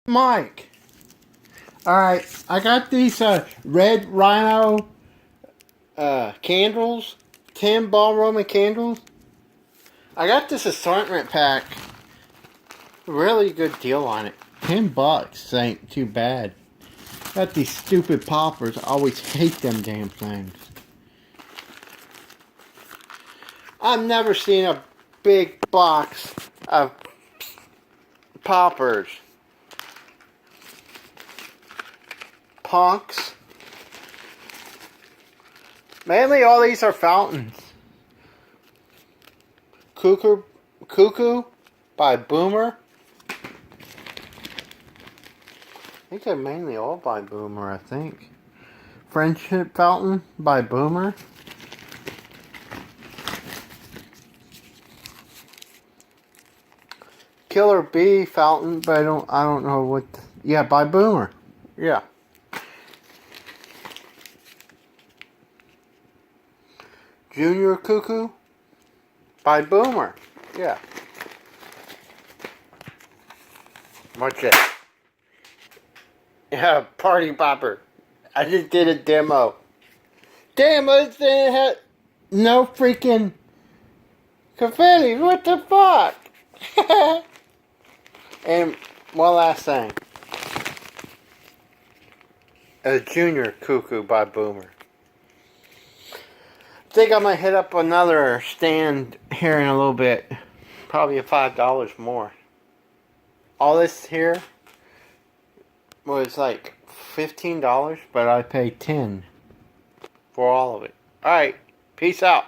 Mike. Alright, I got these Red Rhino candles. 10 ballroom candles. I got this assortment pack. Really good deal on it. $10 ain't too bad. Got these stupid poppers. I always hate them damn things. I've never seen a big box of poppers. Punks. Mainly all these are fountains. Cuckoo by Boomer. I think they're mainly all by Boomer, I think. Friendship Fountain by Boomer. Killer Bee Fountain, but I don't know what. Yeah, by Boomer. Yeah. Junior Cuckoo by Boomer. Yeah. What's it? Yeah, Party Popper. I just did a demo. Damn, I didn't have no freaking confetti. What the fuck? And one last thing. A Junior Cuckoo by Boomer. I think I might hit up another stand here in a little bit. Probably $5 more. All this here was like $15, but I paid $10 for all of it. Alright, peace out.